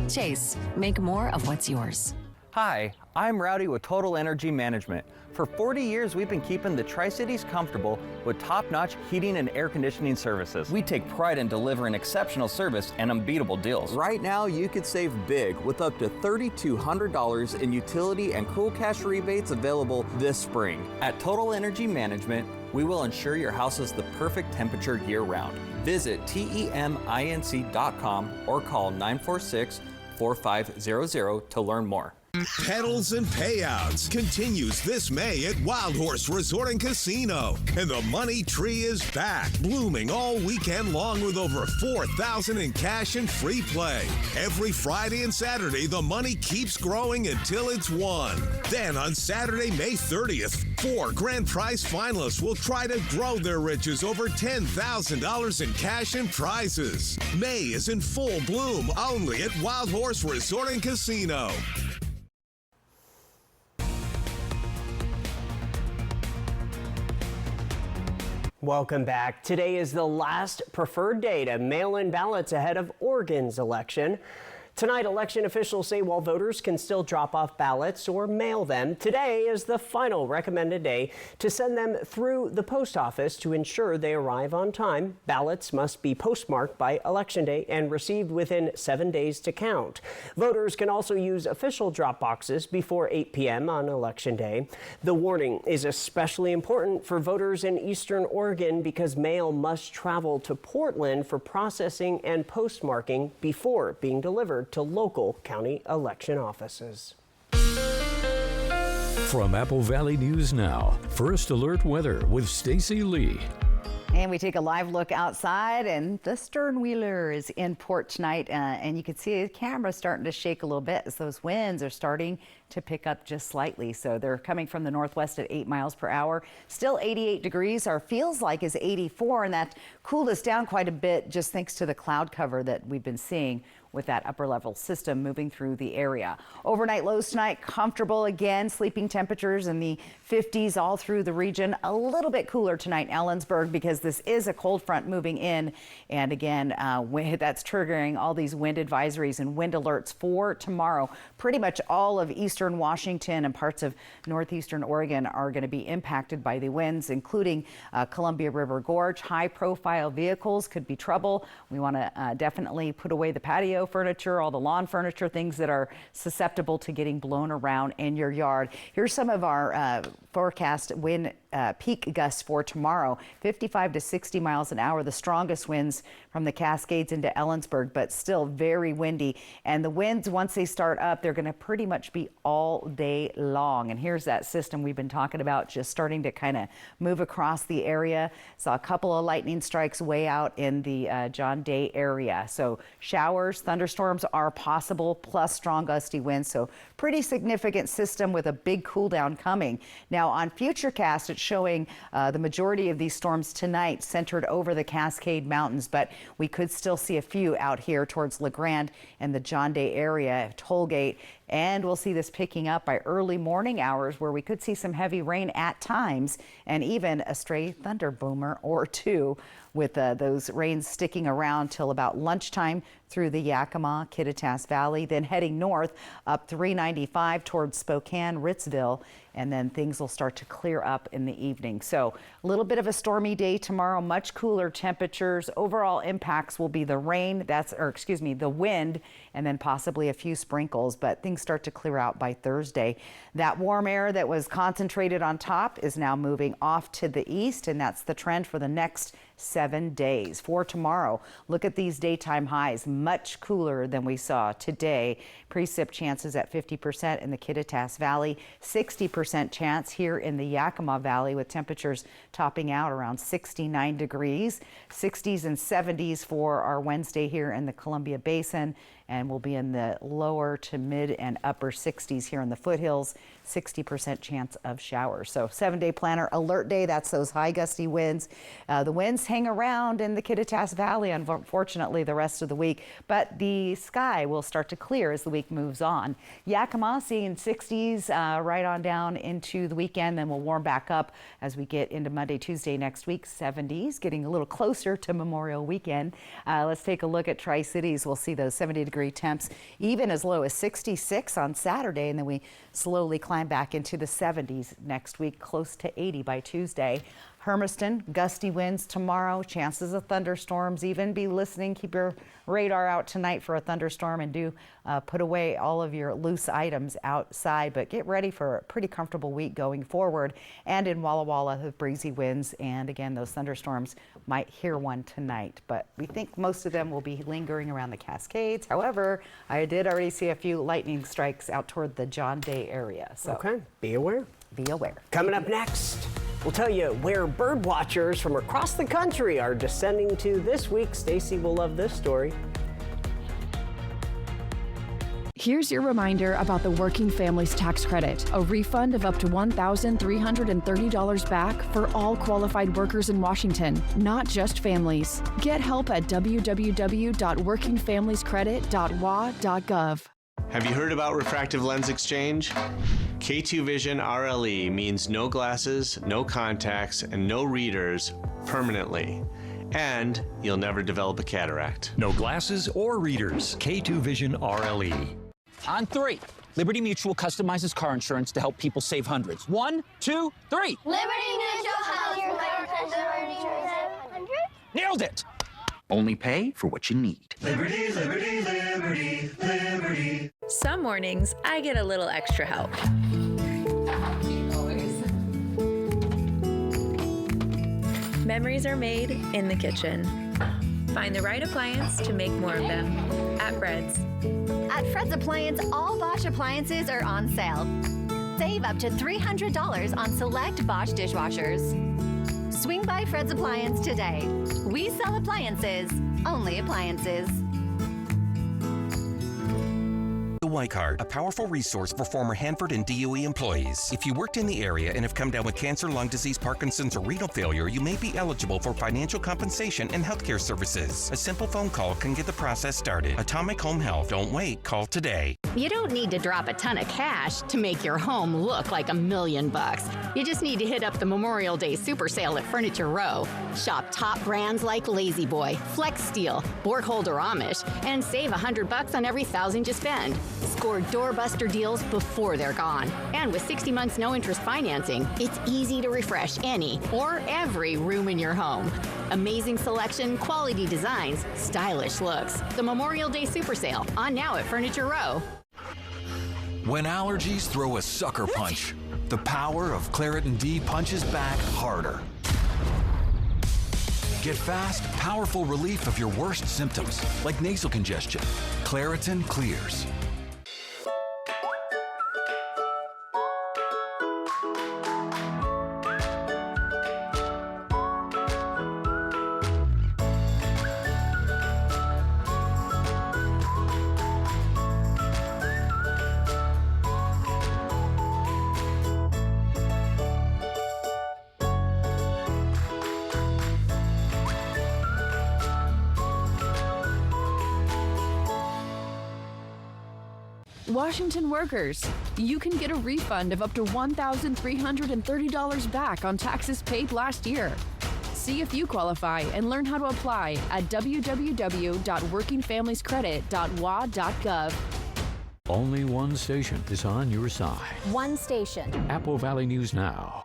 Chase, make more of what's yours. Hi, I'm Rowdy with Total Energy Management. For 40 years, we've been keeping the Tri-Cities comfortable with top-notch heating and air conditioning services. We take pride in delivering exceptional service and unbeatable deals. Right now, you could save big with up to $3,200 in utility and cool cash rebates available this spring. At Total Energy Management, we will ensure your house is the perfect temperature year-round. Visit TEMINC.com or call 946-4500 to learn more. Pedals and Payouts continues this May at Wild Horse Resort and Casino. And the Money Tree is back, blooming all weekend long with over $4,000 in cash and free play. Every Friday and Saturday, the money keeps growing until it's won. Then on Saturday, May 30th, 4 grand prize finalists will try to grow their riches over $10,000 in cash and prizes. May is in full bloom only at Wild Horse Resort and Casino. Welcome back. Today is the last preferred day to mail in ballots ahead of Oregon's election. Tonight, election officials say while voters can still drop off ballots or mail them, today is the final recommended day to send them through the post office to ensure they arrive on time. Ballots must be postmarked by Election Day and received within 7 days to count. Voters can also use official drop boxes before 8 p.m. on Election Day. The warning is especially important for voters in Eastern Oregon because mail must travel to Portland for processing and postmarking before being delivered to local county election offices. From Apple Valley News Now, First Alert Weather with Stacy Lee. And we take a live look outside, and the stern wheeler is in port tonight, and you can see the camera starting to shake a little bit as those winds are starting to pick up just slightly. So they're coming from the northwest at 8 miles per hour. Still 88 degrees. Our feels like is 84, and that cooled us down quite a bit just thanks to the cloud cover that we've been seeing with that upper level system moving through the area. Overnight lows tonight, comfortable again, sleeping temperatures in the 50s all through the region. A little bit cooler tonight in Ellensburg because this is a cold front moving in. And again, that's triggering all these wind advisories and wind alerts for tomorrow. Pretty much all of eastern Washington and parts of northeastern Oregon are going to be impacted by the winds, including Columbia River Gorge. High profile vehicles could be trouble. We want to definitely put away the patio furniture, all the lawn furniture, things that are susceptible to getting blown around in your yard. Here's some of our forecast wind peak gusts for tomorrow. 55 to 60 miles an hour, the strongest winds from the Cascades into Ellensburg, but still very windy. And the winds, once they start up, they're going to pretty much be all day long. And here's that system we've been talking about, just starting to kind of move across the area. Saw a couple of lightning strikes way out in the John Day area. So showers, thunderstorms are possible, plus strong gusty winds. So pretty significant system with a big cool down coming. Now on Futurecast, it's showing the majority of these storms tonight centered over the Cascade Mountains, but we could still see a few out here towards La Grande and the John Day area, Tollgate. And we'll see this picking up by early morning hours where we could see some heavy rain at times and even a stray thunder boomer or two, with those rains sticking around till about lunchtime through the Yakima, Kittitas Valley, then heading north up 395 towards Spokane, Ritzville, and then things will start to clear up in the evening. So a little bit of a stormy day tomorrow, much cooler temperatures. Overall impacts will be the rain, the wind, and then possibly a few sprinkles, but things start to clear out by Thursday. That warm air that was concentrated on top is now moving off to the east, and that's the trend for the next 7 days. For tomorrow, look at these daytime highs, much cooler than we saw today. Precip chances at 50% in the Kittitas Valley, 60% chance here in the Yakima Valley, with temperatures topping out around 69 degrees. 60s and 70s for our Wednesday here in the Columbia Basin, and we'll be in the lower to mid and upper 60s here in the foothills. 60% chance of showers. So 7-day planner alert day, that's those high gusty winds. The winds hang around in the Kittitas Valley, unfortunately, the rest of the week, but the sky will start to clear as the week moves on. Yakima seeing 60s right on down into the weekend, then we'll warm back up as we get into Monday, Tuesday next week. 70s, getting a little closer to Memorial Weekend. Let's take a look at Tri-Cities. We'll see those 70-degree temps, even as low as 66 on Saturday, and then we slowly climb back into the 70s next week, close to 80 by Tuesday. Hermiston, gusty winds tomorrow, chances of thunderstorms. Even be listening, keep your radar out tonight for a thunderstorm, and do put away all of your loose items outside, but get ready for a pretty comfortable week going forward. And in Walla Walla, the breezy winds, and again, those thunderstorms, might hear one tonight, but we think most of them will be lingering around the Cascades. However, I did already see a few lightning strikes out toward the John Day area. So okay, be aware. Be aware. Coming up next, we'll tell you where bird watchers from across the country are descending to this week. Stacy will love this story. Here's your reminder about the Working Families Tax Credit, a refund of up to $1,330 back for all qualified workers in Washington, not just families. Get help at www.workingfamiliescredit.wa.gov. Have you heard about refractive lens exchange? K2 Vision RLE means no glasses, no contacts, and no readers permanently. And you'll never develop a cataract. No glasses or readers. K2 Vision RLE. On 3, Liberty Mutual customizes car insurance to help people save hundreds. 1, 2, 3. Liberty Mutual helps you save hundreds. Nailed it! Only pay for what you need. Liberty, liberty, liberty, liberty. Some mornings, I get a little extra help. Memories are made in the kitchen. Find the right appliance to make more of them at Fred's. At Fred's Appliance, all Bosch appliances are on sale. Save up to $300 on select Bosch dishwashers. Swing by Fred's Appliance today. We sell appliances, only appliances. The White Card, a powerful resource for former Hanford and DOE employees. If you worked in the area and have come down with cancer, lung disease, Parkinson's, or renal failure, you may be eligible for financial compensation and healthcare services. A simple phone call can get the process started. Atomic Home Health. Don't wait. Call today. You don't need to drop a ton of cash to make your home look like $1 million. You just need to hit up the Memorial Day Super Sale at Furniture Row. Shop top brands like Lazy Boy, Flex Steel, Borkholder Amish, and save $100 on every $1,000 you spend. Score doorbuster deals before they're gone. And with 60 months no interest financing, it's easy to refresh any or every room in your home. Amazing selection, quality designs, stylish looks. The Memorial Day Super Sale, on now at Furniture Row. When allergies throw a sucker punch, the power of Claritin D punches back harder. Get fast, powerful relief of your worst symptoms, like nasal congestion. Claritin clears. Washington workers, you can get a refund of up to $1,330 back on taxes paid last year. See if you qualify and learn how to apply at www.workingfamiliescredit.wa.gov. Only one station is on your side. One station. Apple Valley News Now.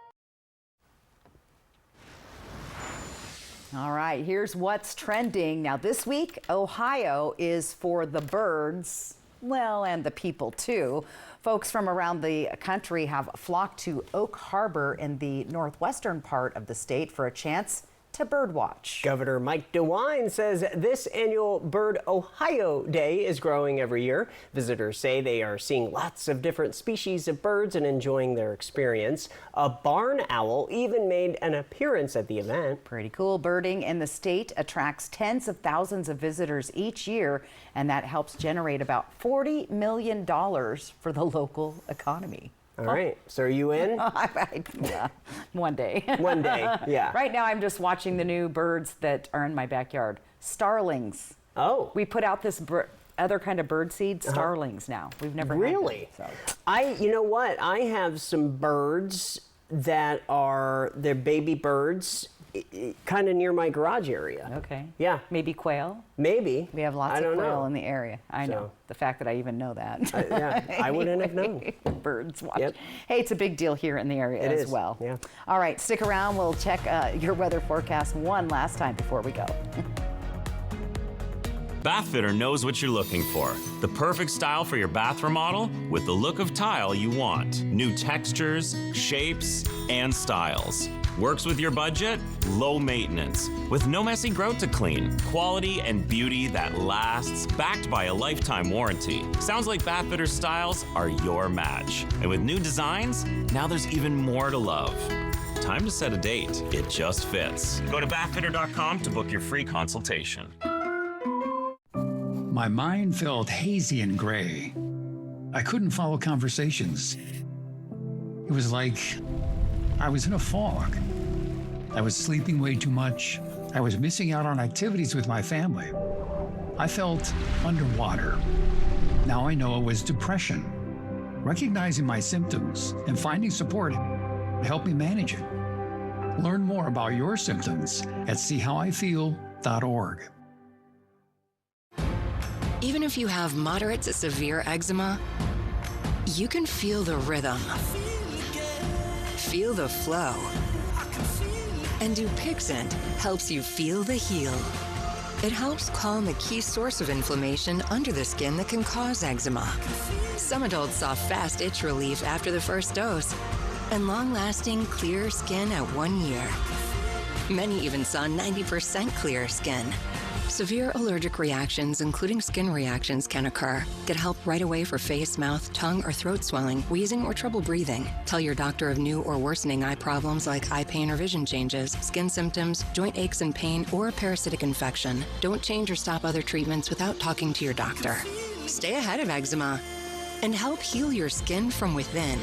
All right, here's what's trending. Now this week, Ohio is for the birds. Well, and the people too. Folks from around the country have flocked to Oak Harbor in the northwestern part of the state for a chance to birdwatch. Governor Mike DeWine says this annual Bird Ohio Day is growing every year. Visitors say they are seeing lots of different species of birds and enjoying their experience. A barn owl even made an appearance at the event. Pretty cool. Birding in the state attracts tens of thousands of visitors each year, and that helps generate about $40 million for the local economy. All right. So are you in? Yeah, one day. One day, yeah. Right now I'm just watching the new birds that are in my backyard. Starlings. Oh. We put out this other kind of bird seed, starlings now. We've never really? had them, so. You know what? I have some birds that they're baby birds kind of near my garage area. Okay. Yeah. Maybe quail? Maybe. We have lots of quail in the area. I know. The fact that I even know that. Yeah, I wouldn't have known. Birds watch. Yep. Hey, it's a big deal here in the area as well. Yeah. All right, stick around. We'll check your weather forecast one last time before we go. Bathfitter knows what you're looking for. The perfect style for your bath remodel with the look of tile you want. New textures, shapes, and styles. Works with your budget? Low maintenance. With no messy grout to clean. Quality and beauty that lasts, backed by a lifetime warranty. Sounds like Bathfitter styles are your match. And with new designs, now there's even more to love. Time to set a date. It just fits. Go to bathfitter.com to book your free consultation. My mind felt hazy and gray. I couldn't follow conversations. It was like I was in a fog. I was sleeping way too much. I was missing out on activities with my family. I felt underwater. Now I know it was depression. Recognizing my symptoms and finding support helped me manage it. Learn more about your symptoms at seehowifeel.org. Even if you have moderate to severe eczema, you can feel the rhythm, feel the flow. And Dupixent helps you feel the heal. It helps calm the key source of inflammation under the skin that can cause eczema. Some adults saw fast itch relief after the first dose and long-lasting clear skin at 1 year. Many even saw 90% clear skin. Severe allergic reactions, including skin reactions, can occur. Get help right away for face, mouth, tongue, or throat swelling, wheezing, or trouble breathing. Tell your doctor of new or worsening eye problems like eye pain or vision changes, skin symptoms, joint aches and pain, or a parasitic infection. Don't change or stop other treatments without talking to your doctor. Stay ahead of eczema and help heal your skin from within.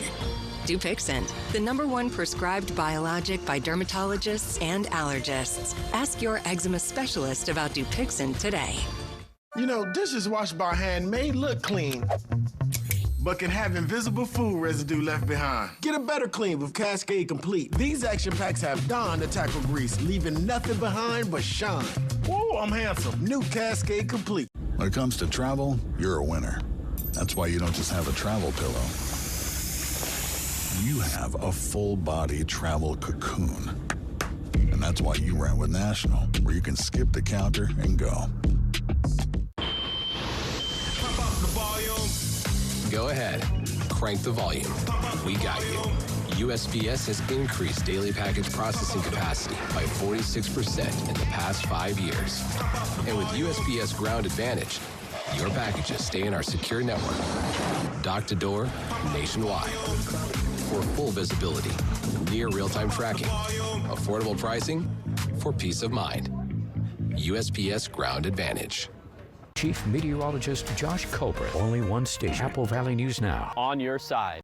Dupixent, the #1 prescribed biologic by dermatologists and allergists. Ask your eczema specialist about Dupixent today. You know, dishes washed by hand may look clean, but can have invisible food residue left behind. Get a better clean with Cascade Complete. These action packs have Dawn to tackle grease, leaving nothing behind but shine. Whoa, I'm handsome. New Cascade Complete. When it comes to travel, you're a winner. That's why you don't just have a travel pillow. You have a full-body travel cocoon. And that's why you rent with National, where you can skip the counter and go. Go ahead, crank the volume. We got you. USPS has increased daily package processing capacity by 46% in the past 5 years. And with USPS Ground Advantage, your packages stay in our secure network, dock to door, nationwide. For full visibility, near real-time tracking, affordable pricing, for peace of mind. USPS Ground Advantage. Chief Meteorologist Josh Culbreath. Only one station. Apple Valley News Now. On your side.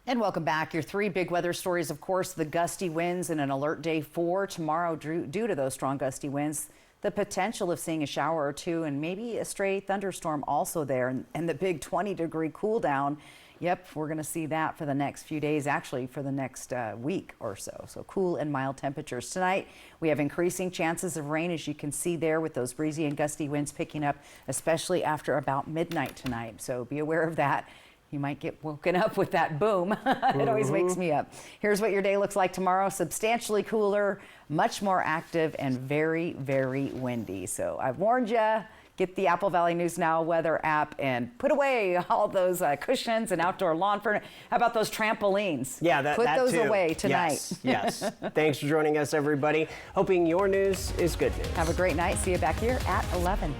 And welcome back. Your 3 big weather stories, of course, the gusty winds and an alert day 4 tomorrow due to those strong gusty winds. The potential of seeing a shower or two and maybe a stray thunderstorm also there. And the big 20-degree cool down. Yep, we're going to see that for the next few days, actually for the next week or so. So cool and mild temperatures. Tonight, we have increasing chances of rain, as you can see there, with those breezy and gusty winds picking up, especially after about midnight tonight. So be aware of that. You might get woken up with that boom. It always wakes me up. Here's what your day looks like tomorrow. Substantially cooler, much more active, and very, very windy. So I've warned you. Get the Apple Valley News Now weather app and put away all those cushions and outdoor lawn furniture. How about those trampolines? Yeah, put those too. away tonight. Yes. Thanks for joining us, everybody. Hoping your news is good news. Have a great night. See you back here at 11.